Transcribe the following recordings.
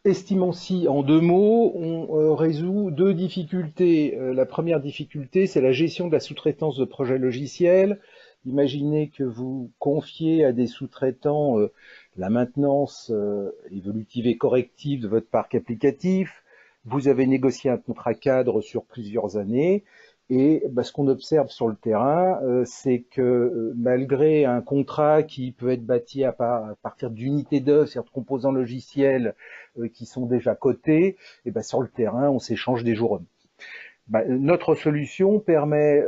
Estimons-si, en deux mots, on résout deux difficultés. La première difficulté, c'est la gestion de la sous-traitance de projets logiciels. Imaginez que vous confiez à des sous-traitants la maintenance évolutive et corrective de votre parc applicatif. Vous avez négocié un contrat cadre sur plusieurs années. Et ce qu'on observe sur le terrain, c'est que malgré un contrat qui peut être bâti à partir d'unités d'œuvre, c'est-à-dire de composants logiciels qui sont déjà cotés, et sur le terrain, on s'échange des jours. Notre solution permet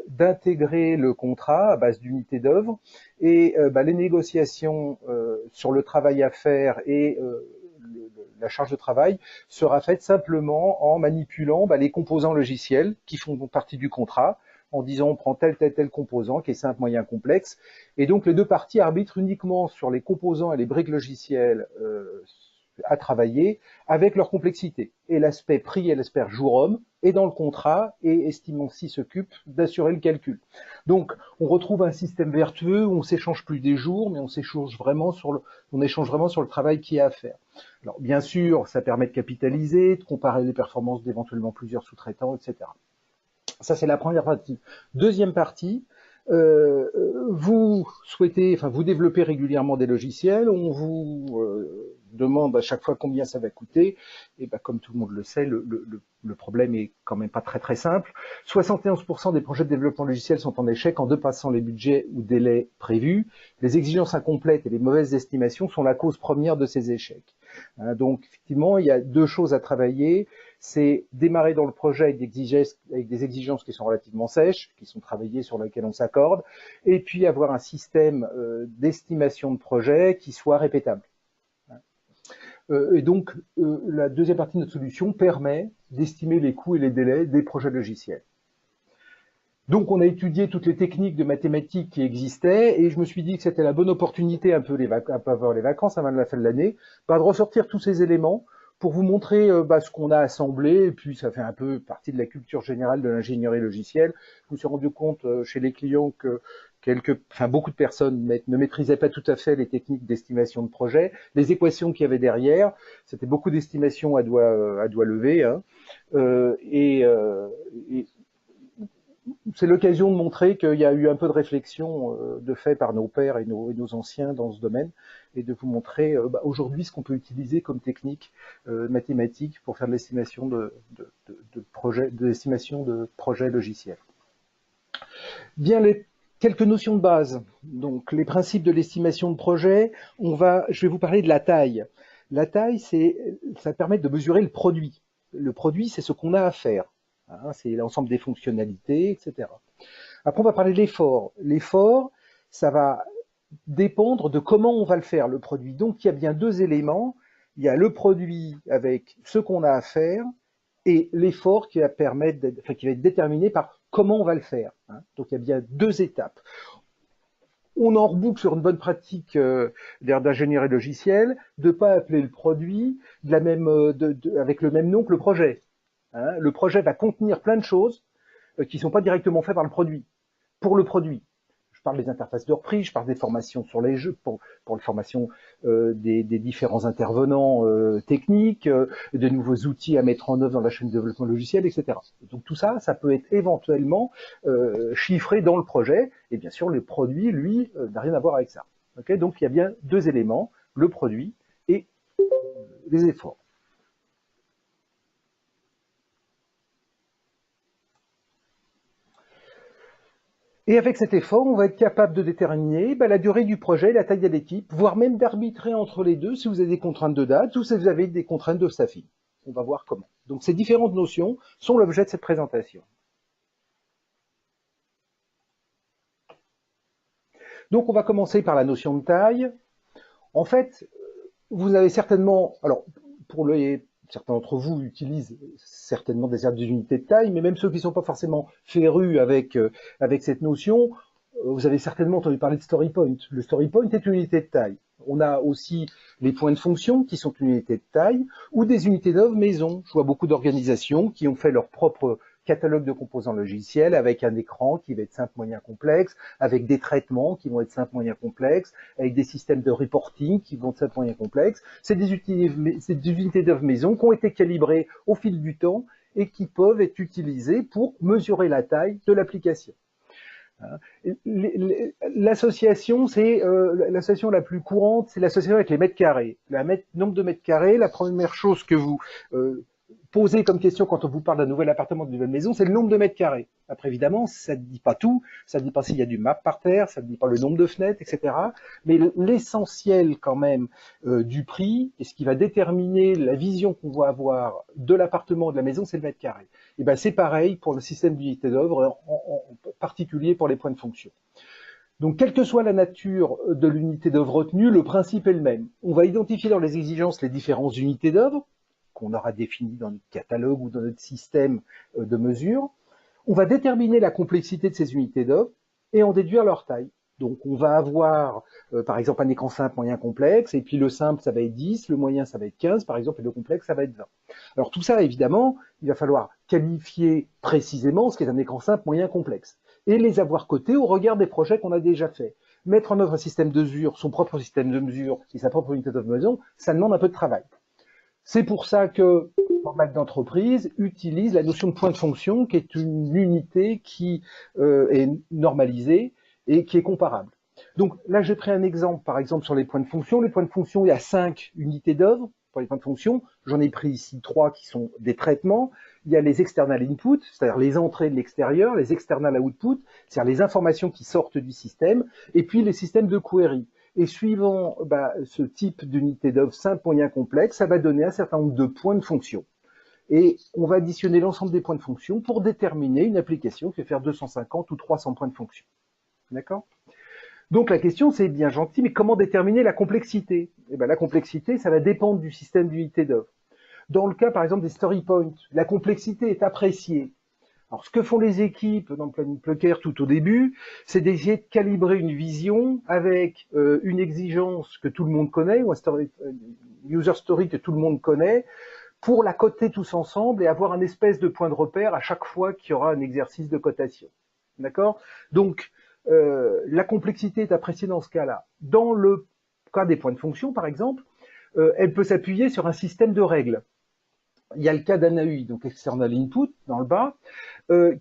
d'intégrer le contrat à base d'unités d'œuvre et les négociations sur le travail à faire et la charge de travail sera faite simplement en manipulant les composants logiciels qui font partie du contrat, en disant on prend tel composant qui est simple, moyen, complexe, et donc les deux parties arbitrent uniquement sur les composants et les briques logicielles à travailler avec leur complexité. Et l'aspect prix et l'aspect jour-homme est dans le contrat et Estimons-si s'occupe d'assurer le calcul. Donc on retrouve un système vertueux où on s'échange plus des jours, mais on échange vraiment sur le travail qu'il y a à faire. Alors bien sûr, ça permet de capitaliser, de comparer les performances d'éventuellement plusieurs sous-traitants, etc. Ça c'est la première partie. Deuxième partie, vous développez régulièrement des logiciels, on vous demande à chaque fois combien ça va coûter, et comme tout le monde le sait, le problème est quand même pas très simple. 71% des projets de développement logiciel sont en échec en dépassant les budgets ou délais prévus. Les exigences incomplètes et les mauvaises estimations sont la cause première de ces échecs. Donc effectivement, il y a deux choses à travailler. C'est démarrer dans le projet avec des exigences qui sont relativement sèches, qui sont travaillées, sur lesquelles on s'accorde, et puis avoir un système d'estimation de projet qui soit répétable. Et donc, la deuxième partie de notre solution permet d'estimer les coûts et les délais des projets logiciels. Donc, on a étudié toutes les techniques de mathématiques qui existaient, et je me suis dit que c'était la bonne opportunité, un peu avant les vacances, avant la fin de l'année, de ressortir tous ces éléments pour vous montrer ce qu'on a assemblé, et puis ça fait un peu partie de la culture générale de l'ingénierie logicielle. Je me suis rendu compte chez les clients que beaucoup de personnes ne maîtrisaient pas tout à fait les techniques d'estimation de projet, les équations qu'il y avait derrière. C'était beaucoup d'estimations à doigt levé, et c'est l'occasion de montrer qu'il y a eu un peu de réflexion de fait par nos pairs et nos anciens dans ce domaine, et de vous montrer aujourd'hui ce qu'on peut utiliser comme technique mathématique pour faire de l'estimation de projets logiciels. Bien, quelques notions de base. Donc, les principes de l'estimation de projet, je vais vous parler de la taille. La taille, ça permet de mesurer le produit. Le produit, c'est ce qu'on a à faire. C'est l'ensemble des fonctionnalités, etc. Après, on va parler de l'effort. L'effort, ça va dépendre de comment on va le faire, le produit. Donc, il y a bien deux éléments. Il y a le produit avec ce qu'on a à faire et l'effort qui va être déterminé par comment on va le faire. Donc, il y a bien deux étapes. On en reboucle sur une bonne pratique d'ingénierie logicielle, de ne pas appeler le produit avec le même nom que le projet. Le projet va contenir plein de choses qui ne sont pas directement faites par le produit, pour le produit. Je parle des interfaces de reprise, je parle des formations sur les jeux, pour la formation des différents intervenants techniques, de nouveaux outils à mettre en œuvre dans la chaîne de développement logiciel, etc. Donc tout ça, ça peut être éventuellement chiffré dans le projet, et bien sûr, le produit, lui, n'a rien à voir avec ça. Okay, donc il y a bien deux éléments, le produit et les efforts. Et avec cet effort, on va être capable de déterminer la durée du projet, la taille de l'équipe, voire même d'arbitrer entre les deux si vous avez des contraintes de date ou si vous avez des contraintes de staffing. On va voir comment. Donc ces différentes notions sont l'objet de cette présentation. Donc on va commencer par la notion de taille. En fait, vous avez certainement, alors certains d'entre vous utilisent certainement des unités de taille, mais même ceux qui ne sont pas forcément férus avec cette notion, vous avez certainement entendu parler de story point. Le story point est une unité de taille. On a aussi les points de fonction qui sont une unité de taille, ou des unités d'œuvre maison. Je vois beaucoup d'organisations qui ont fait leur propre catalogue de composants logiciels avec un écran qui va être simple, moyen, complexe, avec des traitements qui vont être simple, moyen, complexe, avec des systèmes de reporting qui vont être simple, moyen, complexe. C'est des unités d'œuvre maison qui ont été calibrées au fil du temps et qui peuvent être utilisées pour mesurer la taille de l'application. L'association, c'est l'association la plus courante, c'est l'association avec les mètres carrés. Nombre de mètres carrés, la première chose que vous posez comme question quand on vous parle d'un nouvel appartement, d'une nouvelle maison, c'est le nombre de mètres carrés. Après, évidemment, ça ne dit pas tout, ça ne dit pas s'il y a du map par terre, ça ne dit pas le nombre de fenêtres, etc. Mais l'essentiel quand même du prix, et ce qui va déterminer la vision qu'on va avoir de l'appartement, de la maison, c'est le mètre carré. Et ben c'est pareil pour le système d'unité d'œuvre, en particulier pour les points de fonction. Donc, quelle que soit la nature de l'unité d'œuvre retenue, le principe est le même. On va identifier dans les exigences les différentes unités d'œuvre qu'on aura définies dans notre catalogue ou dans notre système de mesure. On va déterminer la complexité de ces unités d'œuvre et en déduire leur taille. Donc, on va avoir, par exemple, un écran simple, moyen, complexe, et puis le simple, ça va être 10, le moyen, ça va être 15, par exemple, et le complexe, ça va être 20. Alors, tout ça, évidemment, il va falloir qualifier précisément ce qu'est un écran simple, moyen, complexe, et les avoir cotés au regard des projets qu'on a déjà faits. Mettre en œuvre un système de mesure, son propre système de mesure et sa propre unité d'œuvre maison, ça demande un peu de travail. C'est pour ça que pas mal d'entreprises utilisent la notion de point de fonction, qui est une unité qui est normalisée et qui est comparable. Donc là, j'ai pris un exemple, par exemple, sur les points de fonction. Les points de fonction, il y a 5 unités d'œuvre pour les points de fonction. J'en ai pris ici 3 qui sont des traitements. Il y a les external input, c'est-à-dire les entrées de l'extérieur, les external output, c'est-à-dire les informations qui sortent du système, et puis les systèmes de query. Et suivant ce type d'unité d'œuvre simple, moyen, complexe, ça va donner un certain nombre de points de fonction. Et on va additionner l'ensemble des points de fonction pour déterminer une application qui va faire 250 ou 300 points de fonction. D'accord ? Donc la question, c'est bien gentil, mais comment déterminer la complexité ? Eh ben, la complexité, ça va dépendre du système d'unité d'œuvre. Dans le cas, par exemple, des story points, la complexité est appréciée. Alors, ce que font les équipes dans le planning Plucker tout au début, c'est d'essayer de calibrer une vision avec une exigence que tout le monde connaît, ou un user story que tout le monde connaît, pour la coter tous ensemble et avoir un espèce de point de repère à chaque fois qu'il y aura un exercice de cotation. D'accord ? Donc, la complexité est appréciée dans ce cas-là. Dans le cas des points de fonction, par exemple, elle peut s'appuyer sur un système de règles. Il y a le cas d'un AI, donc external input, dans le bas,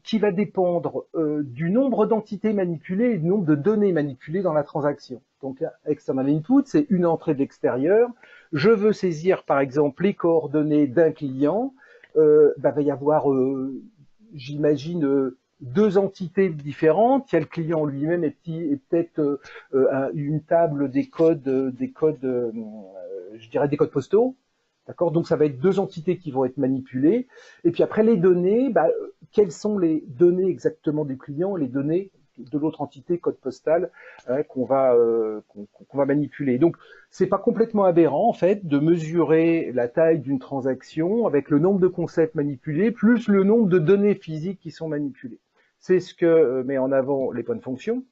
qui va dépendre du nombre d'entités manipulées et du nombre de données manipulées dans la transaction. Donc, external input, c'est une entrée de l'extérieur. Je veux saisir, par exemple, les coordonnées d'un client. Va y avoir, j'imagine, 2 entités différentes. Il y a le client lui-même et peut-être une table des codes, je dirais des codes postaux. D'accord ? Donc, ça va être 2 entités qui vont être manipulées. Et puis après, les données, quelles sont les données exactement du client, les données de l'autre entité, code postal, qu'on va manipuler. Donc, c'est pas complètement aberrant, en fait, de mesurer la taille d'une transaction avec le nombre de concepts manipulés, plus le nombre de données physiques qui sont manipulées. C'est ce que met en avant les points de fonction.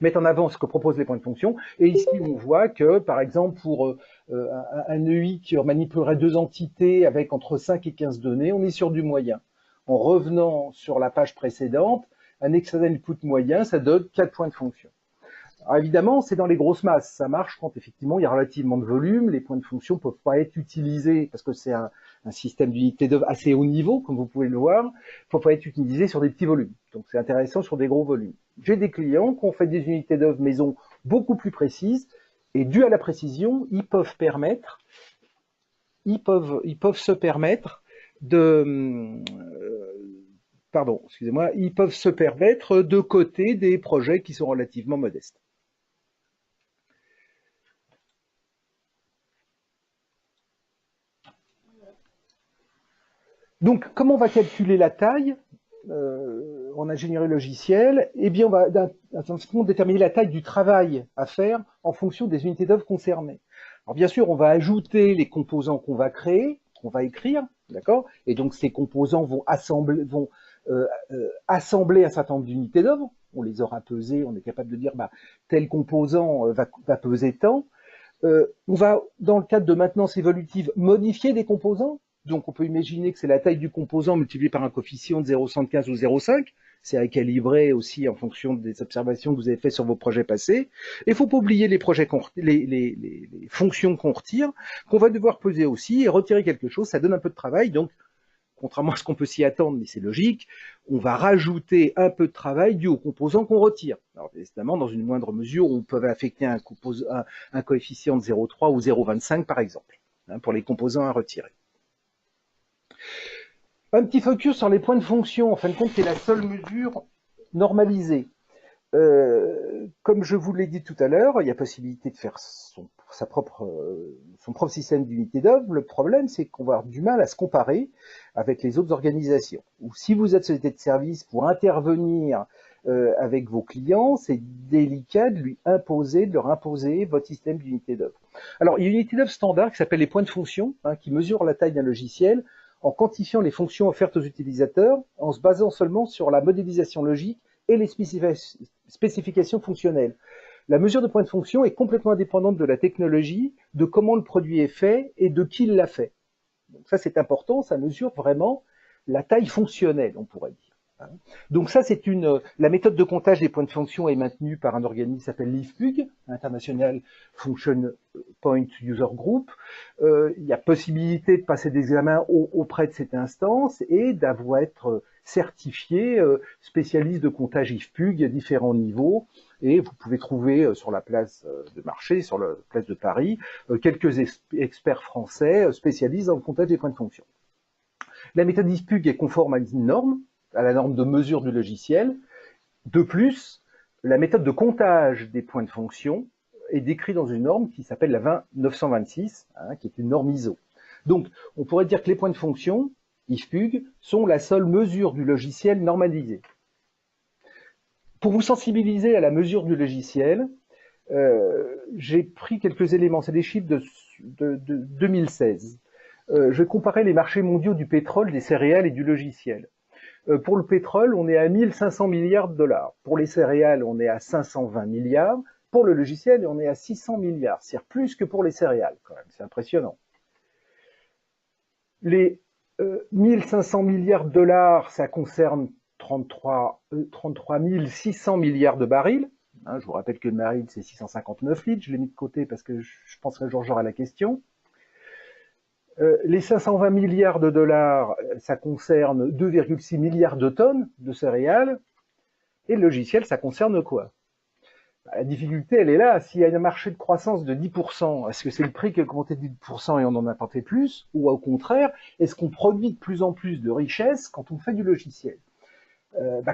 Mettent en avant ce que proposent les points de fonction. Et ici, on voit que, par exemple, pour un EI qui manipulerait 2 entités avec entre 5 et 15 données, on est sur du moyen. En revenant sur la page précédente, un external input moyen, ça donne 4 points de fonction. Alors évidemment, c'est dans les grosses masses. Ça marche quand effectivement il y a relativement de volume. Les points de fonction ne peuvent pas être utilisés parce que c'est un système d'unité d'œuvre assez haut niveau, comme vous pouvez le voir. Il ne faut pas être utilisé sur des petits volumes. Donc c'est intéressant sur des gros volumes. J'ai des clients qui ont fait des unités d'œuvre maison beaucoup plus précises et dû à la précision, ils peuvent se permettre de coter des projets qui sont relativement modestes. Donc, comment on va calculer la taille en ingénierie logicielle? Eh bien, on va déterminer la taille du travail à faire en fonction des unités d'œuvre concernées. Alors, bien sûr, on va ajouter les composants qu'on va créer, qu'on va écrire, d'accord? Et donc, ces composants vont assembler un certain nombre d'unités d'œuvre. On les aura pesées, on est capable de dire, tel composant va peser tant. On va, dans le cadre de maintenance évolutive, modifier des composants. Donc on peut imaginer que c'est la taille du composant multipliée par un coefficient de 0,75 ou 0,5. C'est à calibrer aussi en fonction des observations que vous avez faites sur vos projets passés. Et il ne faut pas oublier les fonctions qu'on retire, qu'on va devoir peser aussi, et retirer quelque chose, ça donne un peu de travail. Donc, contrairement à ce qu'on peut s'y attendre, mais c'est logique, on va rajouter un peu de travail dû aux composants qu'on retire. Alors évidemment, dans une moindre mesure, on peut affecter un coefficient de 0,3 ou 0,25 par exemple, pour les composants à retirer. Un petit focus sur les points de fonction, en fin de compte, c'est la seule mesure normalisée. Comme je vous l'ai dit tout à l'heure, il y a possibilité de faire son propre système d'unité d'œuvre. Le problème, c'est qu'on va avoir du mal à se comparer avec les autres organisations. Ou si vous êtes société de service pour intervenir avec vos clients, c'est délicat de leur imposer votre système d'unité d'œuvre. Alors, il y a une unité d'œuvre standard qui s'appelle les points de fonction, qui mesure la taille d'un logiciel en quantifiant les fonctions offertes aux utilisateurs, en se basant seulement sur la modélisation logique et les spécifications fonctionnelles. La mesure de point de fonction est complètement indépendante de la technologie, de comment le produit est fait et de qui l'a fait. Donc ça, c'est important, ça mesure vraiment la taille fonctionnelle, on pourrait dire. Donc ça, c'est la méthode de comptage des points de fonction est maintenue par un organisme qui s'appelle l'IFPUG, International Function Point User Group. Il y a possibilité de passer des examens auprès de cette instance et d'être certifié spécialiste de comptage IFPUG à différents niveaux. Et vous pouvez trouver sur la place de marché, sur la place de Paris, quelques experts français spécialistes dans le comptage des points de fonction. La méthode IFPUG est conforme à une norme, à la norme de mesure du logiciel. De plus, la méthode de comptage des points de fonction est décrite dans une norme qui s'appelle la 20926, qui est une norme ISO. Donc, on pourrait dire que les points de fonction, IFPUG, sont la seule mesure du logiciel normalisée. Pour vous sensibiliser à la mesure du logiciel, j'ai pris quelques éléments, c'est des chiffres de 2016. Je vais comparer les marchés mondiaux du pétrole, des céréales et du logiciel. Pour le pétrole, on est à 1500 milliards de dollars. Pour les céréales, on est à 520 milliards. Pour le logiciel, on est à 600 milliards. C'est plus que pour les céréales, quand même. C'est impressionnant. Les 1500 milliards de dollars, ça concerne 33 600 milliards de barils. Je vous rappelle que le baril, c'est 659 litres. Je l'ai mis de côté parce que je pense qu'un jour j'aurai la question. Les 520 milliards de dollars, ça concerne 2,6 milliards de tonnes de céréales. Et le logiciel, ça concerne quoi? La difficulté, elle est là. S'il y a un marché de croissance de 10%, est-ce que c'est le prix qui a augmenté de 10% et on en a apporté plus? Ou au contraire, est-ce qu'on produit de plus en plus de richesses quand on fait du logiciel?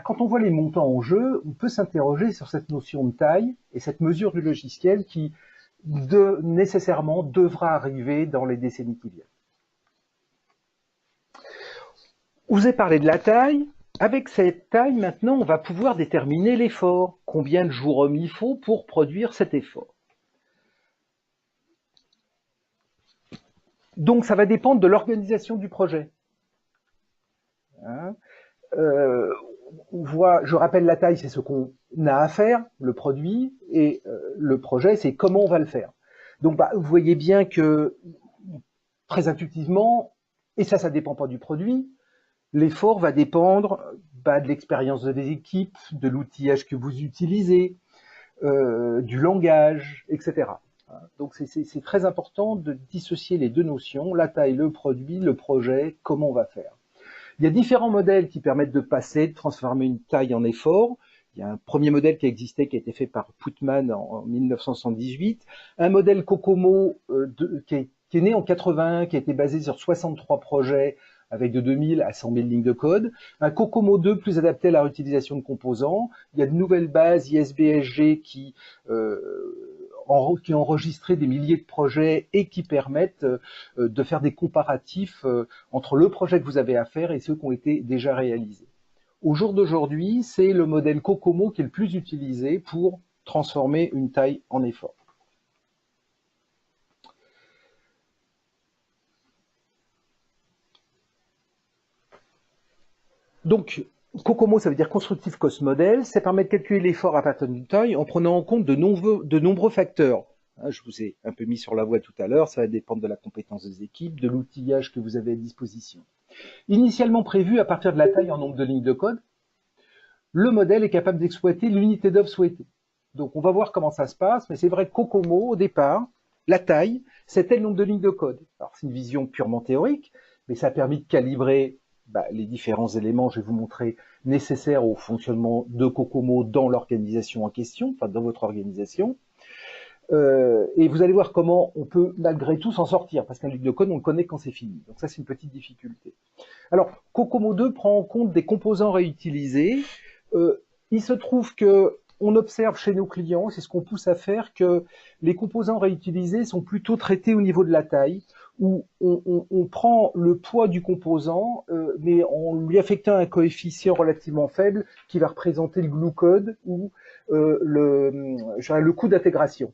Quand on voit les montants en jeu, on peut s'interroger sur cette notion de taille et cette mesure du logiciel qui nécessairement devra arriver dans les décennies qui viennent. Je vous ai parlé de la taille. Avec cette taille, maintenant, on va pouvoir déterminer l'effort. Combien de jours hommes il faut pour produire cet effort? Donc, ça va dépendre de l'organisation du projet. On voit, je rappelle, la taille, c'est ce qu'on a à faire, le produit, et le projet, c'est comment on va le faire. Donc, vous voyez bien que, très intuitivement, et ça dépend pas du produit, l'effort va dépendre de l'expérience des équipes, de l'outillage que vous utilisez, du langage, etc. Donc c'est très important de dissocier les deux notions, la taille, le produit, le projet, comment on va faire. Il y a différents modèles qui permettent de transformer une taille en effort. Il y a un premier modèle qui existait, qui a été fait par Putman en 1978, un modèle Kokomo qui est né en 81, qui a été basé sur 63 projets avec de 2000 à 100 000 lignes de code. Un Kokomo 2 plus adapté à la réutilisation de composants. Il y a de nouvelles bases ISBSG qui ont enregistré des milliers de projets et qui permettent de faire des comparatifs entre le projet que vous avez à faire et ceux qui ont été déjà réalisés. Au jour d'aujourd'hui, c'est le modèle Kokomo qui est le plus utilisé pour transformer une taille en effort. Donc, Kokomo, ça veut dire Constructive Cost Model. Ça permet de calculer l'effort à partir d'une taille en prenant en compte de nombreux facteurs. Je vous ai un peu mis sur la voie tout à l'heure, ça va dépendre de la compétence des équipes, de l'outillage que vous avez à disposition. Initialement prévu à partir de la taille en nombre de lignes de code, le modèle est capable d'exploiter l'unité d'œuvre souhaitée. Donc on va voir comment ça se passe, mais c'est vrai que Kokomo, au départ, la taille, c'était le nombre de lignes de code. Alors c'est une vision purement théorique, mais ça a permis de calibrer les différents éléments, je vais vous montrer, nécessaires au fonctionnement de Kokomo dans l'organisation en question, enfin dans votre organisation. Et vous allez voir comment on peut malgré tout s'en sortir, parce qu'un ligne de code, on le connaît quand c'est fini. Donc ça, c'est une petite difficulté. Alors, Kokomo 2 prend en compte des composants réutilisés. Il se trouve que on observe chez nos clients, c'est ce qu'on pousse à faire, que les composants réutilisés sont plutôt traités au niveau de la taille, où on prend le poids du composant, mais en lui affectant un coefficient relativement faible qui va représenter le glue code ou le coût d'intégration.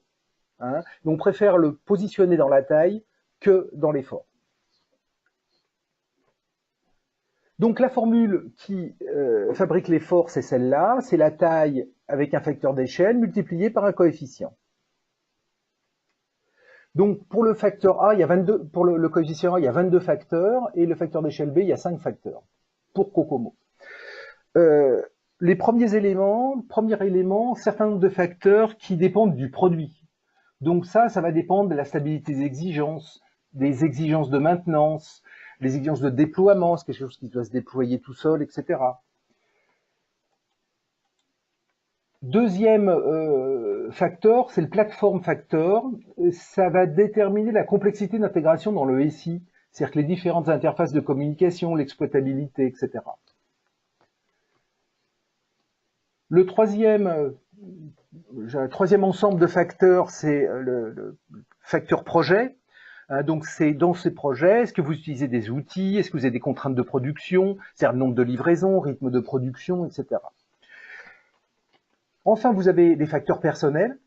Donc on préfère le positionner dans la taille que dans l'effort. Donc la formule qui fabrique l'effort, c'est celle-là, c'est la taille avec un facteur d'échelle multiplié par un coefficient. Donc pour le facteur A, il y a 22, pour le coefficient A, il y a 22 facteurs, et le facteur d'échelle B, il y a 5 facteurs, pour Kokomo. Les premiers éléments, certain nombre de facteurs qui dépendent du produit. Donc ça va dépendre de la stabilité des exigences de maintenance, les exigences de déploiement, c'est quelque chose qui doit se déployer tout seul, etc. Deuxième facteur, c'est le platform factor. Ça va déterminer la complexité d'intégration dans le SI, c'est-à-dire que les différentes interfaces de communication, l'exploitabilité, etc. Le troisième ensemble de facteurs, c'est le facteur projet. Donc c'est dans ces projets, est-ce que vous utilisez des outils, est-ce que vous avez des contraintes de production, c'est-à-dire le nombre de livraisons, rythme de production, etc. Enfin, vous avez des facteurs personnels,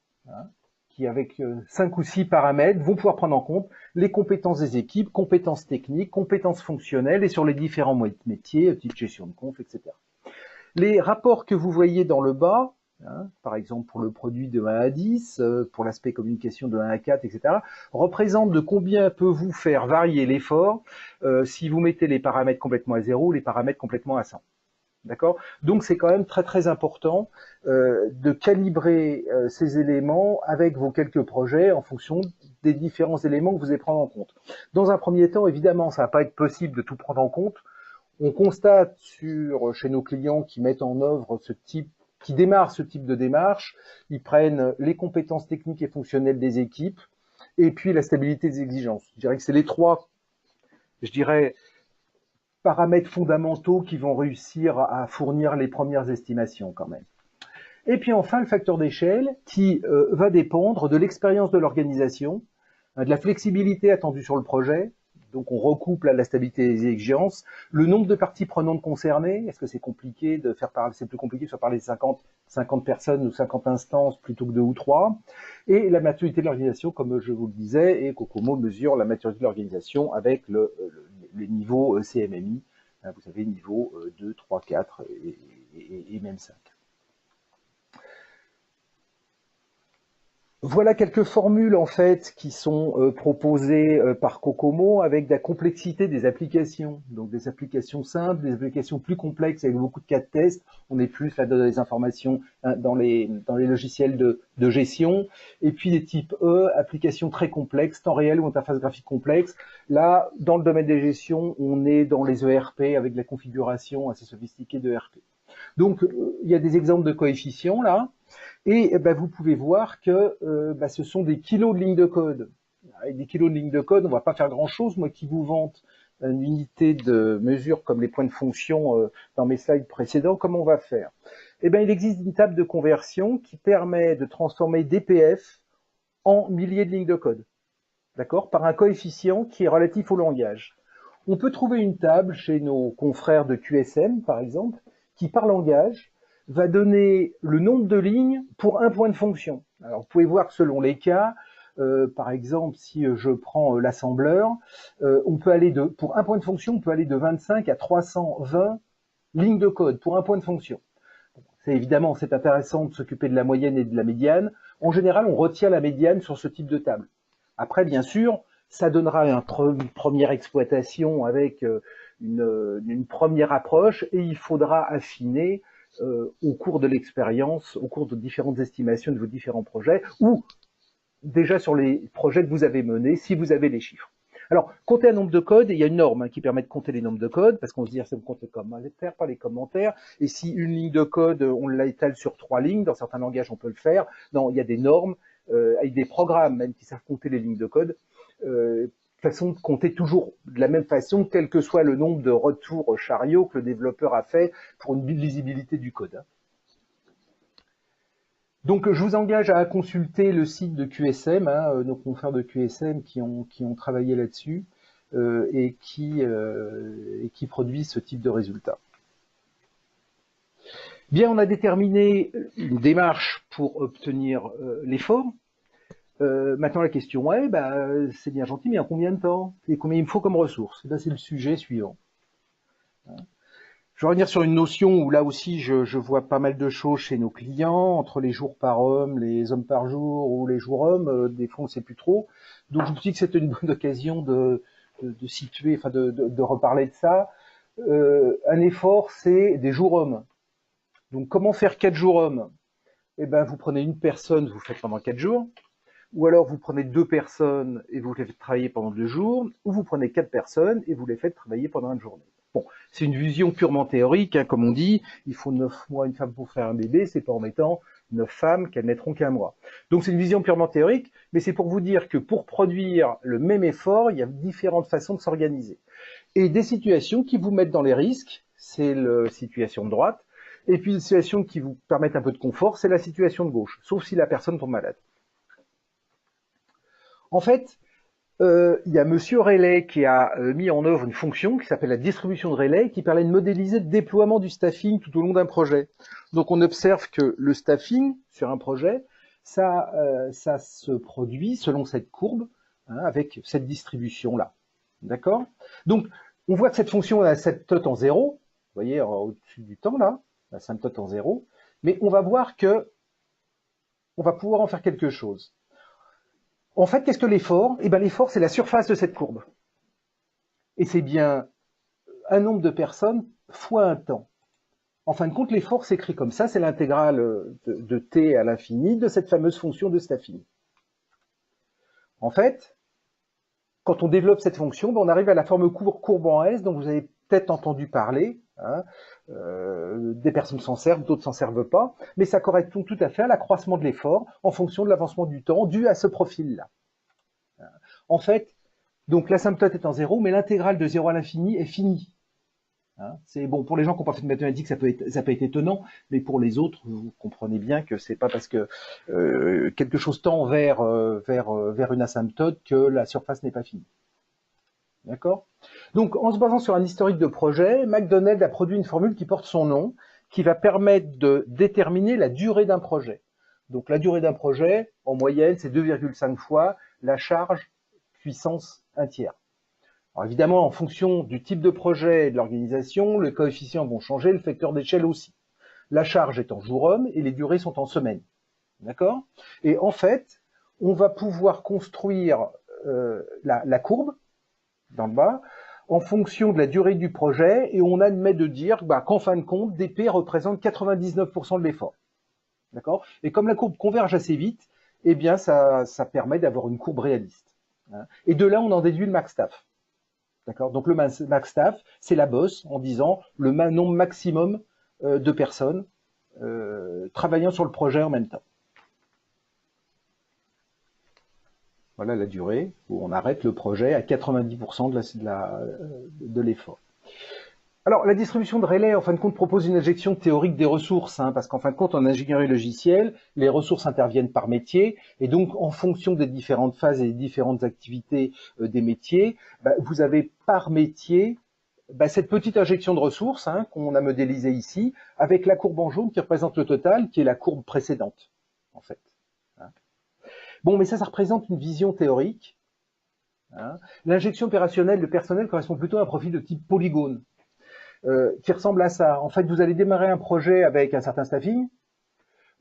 qui avec 5 ou 6 paramètres vont pouvoir prendre en compte les compétences des équipes, compétences techniques, compétences fonctionnelles et sur les différents métiers, type gestion de conf, etc. Les rapports que vous voyez dans le bas, par exemple pour le produit de 1 à 10, pour l'aspect communication de 1 à 4, etc., représentent de combien peut vous faire varier l'effort si vous mettez les paramètres complètement à 0 ou les paramètres complètement à 100. D'accord? Donc c'est quand même très très important de calibrer ces éléments avec vos quelques projets en fonction des différents éléments que vous allez prendre en compte. Dans un premier temps, évidemment, ça va pas être possible de tout prendre en compte. On constate chez nos clients qui mettent en œuvre qui démarrent ce type de démarche, ils prennent les compétences techniques et fonctionnelles des équipes et puis la stabilité des exigences. Je dirais que c'est les trois, paramètres fondamentaux qui vont réussir à fournir les premières estimations quand même. Et puis enfin, le facteur d'échelle qui va dépendre de l'expérience de l'organisation, de la flexibilité attendue sur le projet. Donc on recouple à la stabilité des exigences, le nombre de parties prenantes concernées, est-ce que c'est compliqué de faire parler, c'est plus compliqué de faire parler de 50 personnes ou 50 instances plutôt que 2 ou 3, et la maturité de l'organisation, comme je vous le disais, et Kokomo mesure la maturité de l'organisation avec les niveaux CMMI, vous savez, niveau 2, 3, 4 et même 5. Voilà quelques formules en fait qui sont proposées par Kokomo avec la complexité des applications. Donc des applications simples, des applications plus complexes avec beaucoup de cas de test. On est plus là dans les informations dans les logiciels de gestion. Et puis des types E, applications très complexes, temps réel ou interface graphique complexe. Là, dans le domaine des gestions, on est dans les ERP avec de la configuration assez sophistiquée de ERP. Donc il y a des exemples de coefficients là. Et vous pouvez voir que ce sont des kilos de lignes de code. Avec des kilos de lignes de code, on ne va pas faire grand-chose. Moi qui vous vante une unité de mesure comme les points de fonction dans mes slides précédents, comment on va faire? Il existe une table de conversion qui permet de transformer DPF en milliers de lignes de code, d'accord, par un coefficient qui est relatif au langage. On peut trouver une table chez nos confrères de QSM, par exemple, qui par langage va donner le nombre de lignes pour un point de fonction. Alors vous pouvez voir que selon les cas, par exemple, si je prends l'assembleur, on peut aller pour un point de fonction, on peut aller de 25 à 320 lignes de code pour un point de fonction. évidemment, c'est intéressant de s'occuper de la moyenne et de la médiane. En général, on retient la médiane sur ce type de table. Après, bien sûr, ça donnera une première exploitation avec une première approche et il faudra affiner au cours de l'expérience, au cours de différentes estimations de vos différents projets ou déjà sur les projets que vous avez menés, si vous avez les chiffres. Alors, compter un nombre de codes, il y a une norme qui permet de compter les nombres de codes, parce qu'on se dit, ça me compte les commentaires, pas les commentaires, et si une ligne de code, on l'étale sur 3 lignes, dans certains langages, on peut le faire. Non, il y a des normes, avec des programmes même qui savent compter les lignes de code, façon de compter toujours de la même façon, quel que soit le nombre de retours au chariot que le développeur a fait pour une lisibilité du code. Donc, je vous engage à consulter le site de QSM, nos confrères de QSM qui ont travaillé là-dessus et qui produisent ce type de résultats. Bien, on a déterminé une démarche pour obtenir l'effort. Maintenant, la question est, c'est bien gentil, mais en combien de temps? Et combien il me faut comme ressources? C'est le sujet suivant. Je vais revenir sur une notion où là aussi je vois pas mal de choses chez nos clients, entre les jours par homme, les hommes par jour ou les jours hommes, des fois on ne sait plus trop. Donc je me suis dit que c'était une bonne occasion de situer, enfin de reparler de ça. Un effort, c'est des jours hommes. Donc comment faire 4 jours hommes? Eh ben vous prenez une personne, vous faites pendant 4 jours, ou alors vous prenez 2 personnes et vous les faites travailler pendant 2 jours, ou vous prenez 4 personnes et vous les faites travailler pendant une journée. Bon, c'est une vision purement théorique, comme on dit, il faut 9 mois une femme pour faire un bébé, c'est pas en mettant 9 femmes qu'elles naîtront qu'un mois. Donc c'est une vision purement théorique, mais c'est pour vous dire que pour produire le même effort, il y a différentes façons de s'organiser. Et des situations qui vous mettent dans les risques, c'est la situation de droite, et puis une situation qui vous permettent un peu de confort, c'est la situation de gauche, sauf si la personne tombe malade. En fait, il y a Monsieur Rayleigh qui a mis en œuvre une fonction qui s'appelle la distribution de Rayleigh, qui permet de modéliser le déploiement du staffing tout au long d'un projet. Donc on observe que le staffing sur un projet, ça se produit selon cette courbe, avec cette distribution-là. D'accord? Donc on voit que cette fonction a asymptote en 0, vous voyez au-dessus du temps là, l'asymptote en 0, mais on va voir que on va pouvoir en faire quelque chose. En fait, qu'est-ce que l'effort? Eh bien, l'effort, c'est la surface de cette courbe. Et c'est bien un nombre de personnes fois un temps. En fin de compte, l'effort s'écrit comme ça, c'est l'intégrale de t à l'infini de cette fameuse fonction de staffing. En fait, quand on développe cette fonction, on arrive à la forme courbe en S, dont vous avez peut-être entendu parler. Des personnes s'en servent, d'autres s'en servent pas, mais ça correspond tout à fait à l'accroissement de l'effort en fonction de l'avancement du temps dû à ce profil-là. En fait, donc l'asymptote est en 0, mais l'intégrale de 0 à l'infini est finie. C'est bon pour les gens qui n'ont pas fait de mathématiques, ça peut être étonnant, mais pour les autres, vous comprenez bien que c'est pas parce que quelque chose tend vers une asymptote que la surface n'est pas finie. D'accord? Donc, en se basant sur un historique de projet, McDonald a produit une formule qui porte son nom, qui va permettre de déterminer la durée d'un projet. Donc, la durée d'un projet, en moyenne, c'est 2,5 fois la charge puissance 1 tiers. Alors, évidemment, en fonction du type de projet et de l'organisation, les coefficients vont changer, le facteur d'échelle aussi. La charge est en jour-homme et les durées sont en semaine. D'accord? Et en fait, on va pouvoir construire la courbe, dans le bas, en fonction de la durée du projet, et on admet de dire qu'en fin de compte, DP représente 99% de l'effort. D'accord? Et comme la courbe converge assez vite, eh bien, ça permet d'avoir une courbe réaliste. Et de là, on en déduit le max-staff. D'accord? Donc, le max-staff, c'est la bosse en disant le nombre maximum de personnes travaillant sur le projet en même temps. Voilà la durée où on arrête le projet à 90% de l'effort. Alors, la distribution de Rayleigh, en fin de compte, propose une injection théorique des ressources, parce qu'en fin de compte, en ingénierie logicielle, les ressources interviennent par métier, et donc, en fonction des différentes phases et des différentes activités des métiers, vous avez par métier cette petite injection de ressources qu'on a modélisée ici, avec la courbe en jaune qui représente le total, qui est la courbe précédente, en fait. Bon, mais ça représente une vision théorique. L'injection opérationnelle de personnel correspond plutôt à un profil de type polygone. qui ressemble à ça. En fait, vous allez démarrer un projet avec un certain staffing,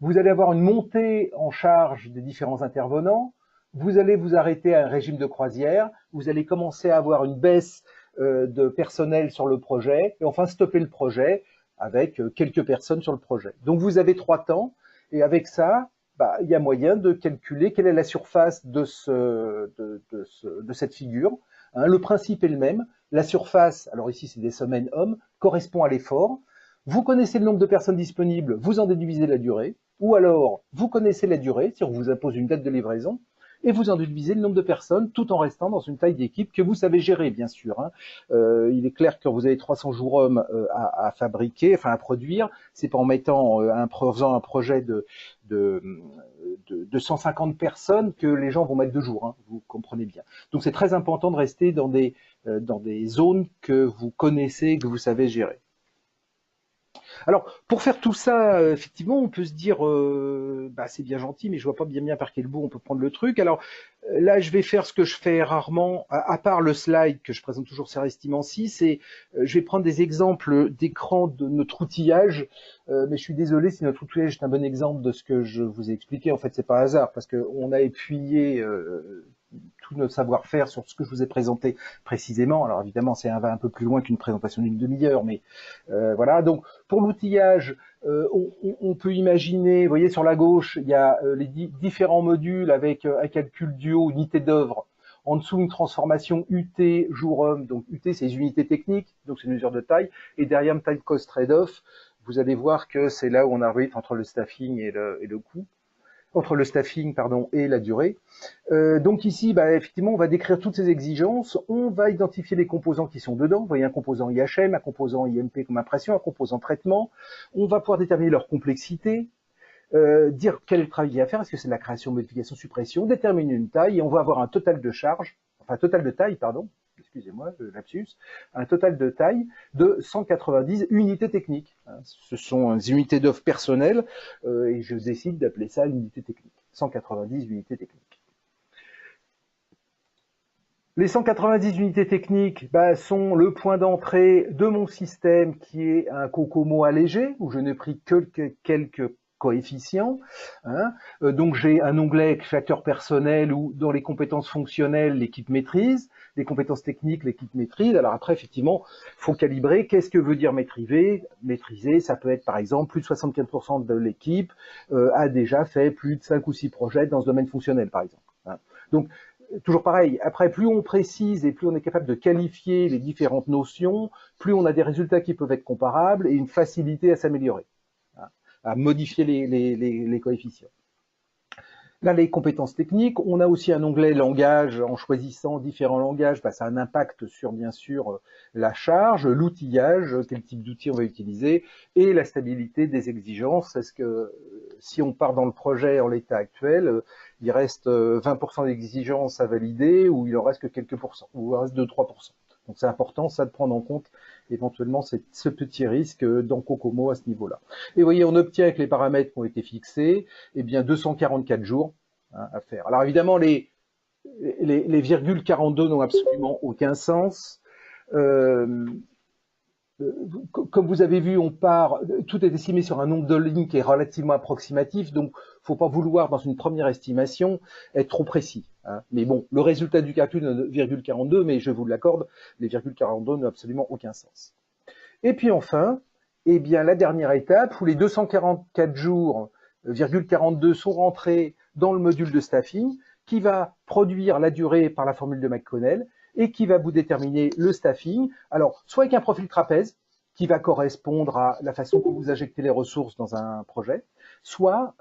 vous allez avoir une montée en charge des différents intervenants, vous allez vous arrêter à un régime de croisière, vous allez commencer à avoir une baisse de personnel sur le projet, et enfin stopper le projet avec quelques personnes sur le projet. Donc vous avez 3 temps, et avec ça, il y a moyen de calculer quelle est la surface de cette figure. Hein, le principe est le même. La surface, alors ici c'est des semaines hommes, correspond à l'effort. Vous connaissez le nombre de personnes disponibles, vous en déduisez la durée. Ou alors, vous connaissez la durée, si on vous impose une date de livraison, et vous en déduisez le nombre de personnes, tout en restant dans une taille d'équipe que vous savez gérer, bien sûr. Hein. Il est clair que quand vous avez 300 jours hommes à fabriquer, enfin à produire, c'est pas en mettant faisant un projet de 150 personnes que les gens vont mettre 2 jours, hein, vous comprenez bien. Donc c'est très important de rester dans des zones que vous connaissez, que vous savez gérer. Alors, pour faire tout ça, effectivement, on peut se dire, c'est bien gentil, mais je vois pas bien par quel bout on peut prendre le truc. Alors, là, je vais faire ce que je fais rarement, à part le slide que je présente toujours sur Estimancy, c'est, je vais prendre des exemples d'écran de notre outillage, mais je suis désolé si notre outillage est un bon exemple de ce que je vous ai expliqué. En fait, c'est pas hasard, parce qu'on a appuyé tout notre savoir-faire sur ce que je vous ai présenté précisément. Alors évidemment, c'est va un peu plus loin qu'une présentation d'une demi-heure, mais voilà. Donc pour l'outillage, on peut imaginer, vous voyez sur la gauche, il y a les différents modules avec un calcul duo, unité d'œuvre. En dessous, une transformation UT jour-homme. Donc UT, c'est les unités techniques, donc c'est une mesure de taille. Et derrière, time cost trade-off, vous allez voir que c'est là où on arbitre entre le staffing et le coût. Entre le staffing et la durée. Donc ici, effectivement, on va décrire toutes ces exigences, on va identifier les composants qui sont dedans, vous voyez un composant IHM, un composant IMP comme impression, un composant traitement, on va pouvoir déterminer leur complexité, dire quel est le travail à faire, est-ce que c'est de la création, modification, suppression, déterminer une taille, et on va avoir un total de charge, enfin total de taille, pardon, excusez-moi, lapsus, un total de taille de 190 unités techniques. Ce sont des unités d'œuvre personnelles et je décide d'appeler ça unité technique. 190 unités techniques. Les 190 unités techniques sont le point d'entrée de mon système qui est un COCOMO allégé, où je n'ai pris que quelques coefficients. Hein. Donc j'ai un onglet facteur personnel où dans les compétences fonctionnelles, l'équipe maîtrise, les compétences techniques, l'équipe maîtrise. Alors après, effectivement, faut calibrer. Qu'est-ce que veut dire maîtriser? Maîtriser, ça peut être par exemple plus de 75% de l'équipe a déjà fait plus de 5 ou 6 projets dans ce domaine fonctionnel, par exemple. Hein. Donc toujours pareil, après plus on précise et plus on est capable de qualifier les différentes notions, plus on a des résultats qui peuvent être comparables et une facilité à s'améliorer, à modifier les coefficients. Là, les compétences techniques, on a aussi un onglet langage. En choisissant différents langages, ça a un impact sur, bien sûr, la charge, l'outillage, quel type d'outil on va utiliser, et la stabilité des exigences. Est-ce que si on part dans le projet en l'état actuel, il reste 20% d'exigences à valider, ou il en reste que quelques pourcents, ou il en reste 2-3%. Donc c'est important, ça, de prendre en compte éventuellement ce petit risque dans COCOMO à ce niveau-là. Et vous voyez, on obtient avec les paramètres qui ont été fixés, 244 jours à faire. Alors évidemment, les virgules 42 n'ont absolument aucun sens. Comme vous avez vu, tout est estimé sur un nombre de lignes qui est relativement approximatif, donc faut pas vouloir, dans une première estimation, être trop précis. Hein. Mais bon, le résultat du calcul est 0,42, mais je vous l'accorde, les virgules 42 n'ont absolument aucun sens. Et puis enfin, la dernière étape, où les 244 jours, 42 sont rentrés dans le module de staffing, qui va produire la durée par la formule de McConnell, et qui va vous déterminer le staffing. Alors, soit avec un profil trapèze, qui va correspondre à la façon dont vous injectez les ressources dans un projet, soit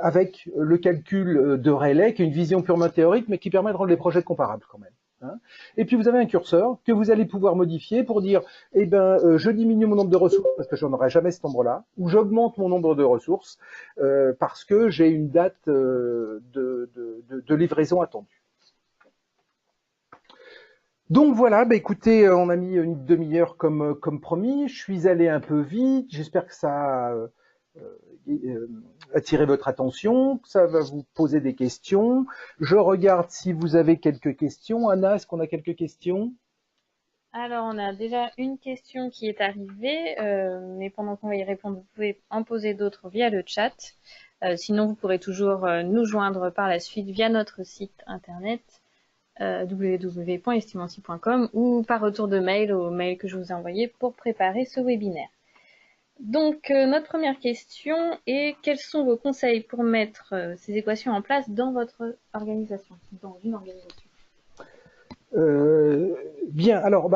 avec le calcul de Rayleigh, qui est une vision purement théorique, mais qui permet de rendre les projets comparables quand même. Hein. Et puis vous avez un curseur que vous allez pouvoir modifier pour dire, je diminue mon nombre de ressources parce que j'en aurai jamais ce nombre-là, ou j'augmente mon nombre de ressources parce que j'ai une date de livraison attendue. Donc voilà, écoutez, on a mis une demi-heure comme promis. Je suis allé un peu vite. J'espère que ça a attiré votre attention, que ça va vous poser des questions. Je regarde si vous avez quelques questions. Anna, est-ce qu'on a quelques questions? Alors, on a déjà une question qui est arrivée, mais pendant qu'on va y répondre, vous pouvez en poser d'autres via le chat. Sinon, vous pourrez toujours nous joindre par la suite via notre site internet www.estimancy.com ou par retour de mail au mail que je vous ai envoyé pour préparer ce webinaire. Donc, notre première question est quels sont vos conseils pour mettre ces équations en place dans votre organisation, dans une organisation? Bien, alors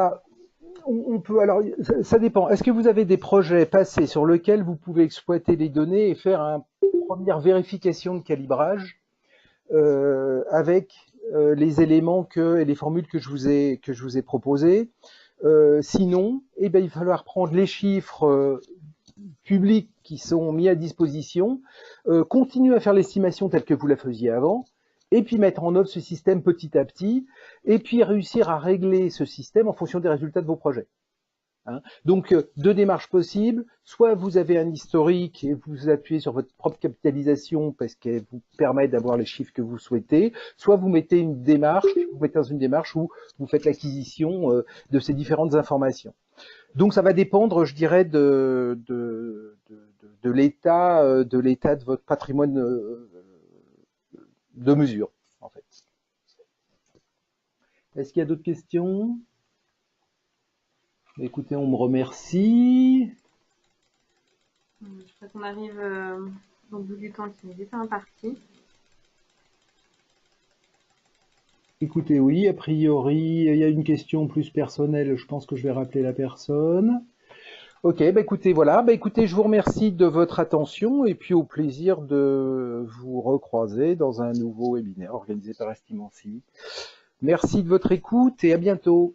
on peut, alors ça dépend. Est-ce que vous avez des projets passés sur lesquels vous pouvez exploiter les données et faire une première vérification de calibrage avec les éléments et les formules que je vous ai proposées? Sinon, eh ben, il va falloir prendre les chiffres publics qui sont mis à disposition, continuer à faire l'estimation telle que vous la faisiez avant, et puis mettre en œuvre ce système petit à petit, et puis réussir à régler ce système en fonction des résultats de vos projets. Hein. Donc, deux démarches possibles. Soit vous avez un historique et vous appuyez sur votre propre capitalisation parce qu'elle vous permet d'avoir les chiffres que vous souhaitez. Soit vous mettez dans une démarche où vous faites l'acquisition de ces différentes informations. Donc, ça va dépendre, je dirais, de l'état de votre patrimoine de mesure, en fait. Est-ce qu'il y a d'autres questions? Écoutez, on me remercie. Je crois qu'on arrive au bout du temps qui nous est imparti. Écoutez, oui, a priori, il y a une question plus personnelle, je pense que je vais rappeler la personne. Ok, écoutez, voilà, écoutez, je vous remercie de votre attention et puis au plaisir de vous recroiser dans un nouveau webinaire organisé par Estimancy. Merci de votre écoute et à bientôt.